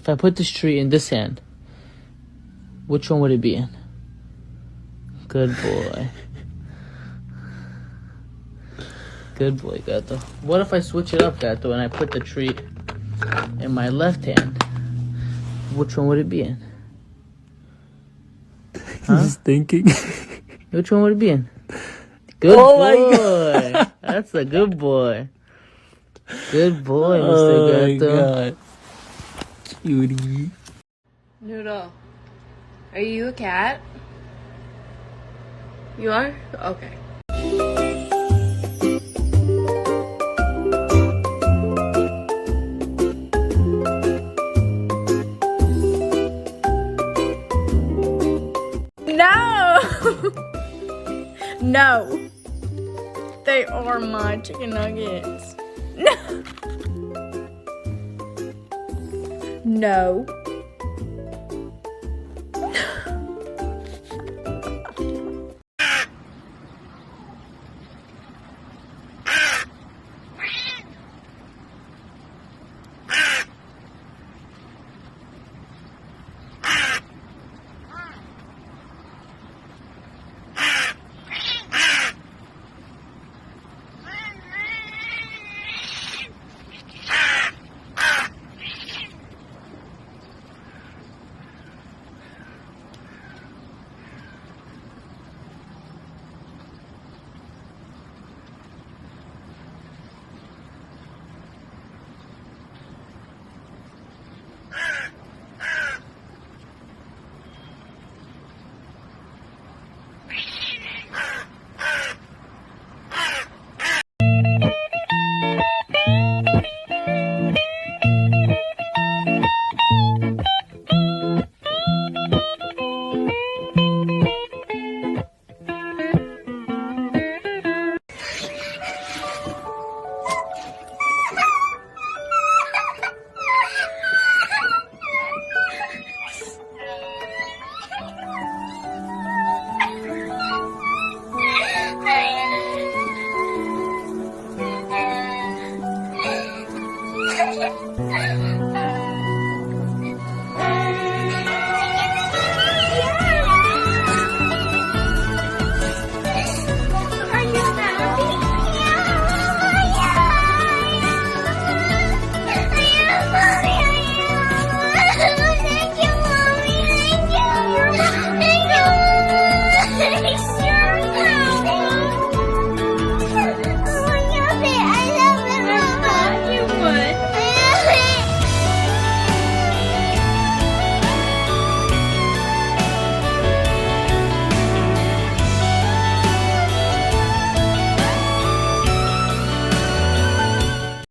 If I put this tree in this hand, which one would it be in? Good boy. Good boy, Gato. What if I switch it up, Gato, and I put the tree in my left hand? Which one would it be in? Huh? Just thinking. Which one would it be in? Good Oh boy. My God. That's a good boy. Good boy, Mr. Gato. Oh my God. Cutie. Noodle, are you a cat? You are? Okay. No! No! They are my chicken nuggets. No! No.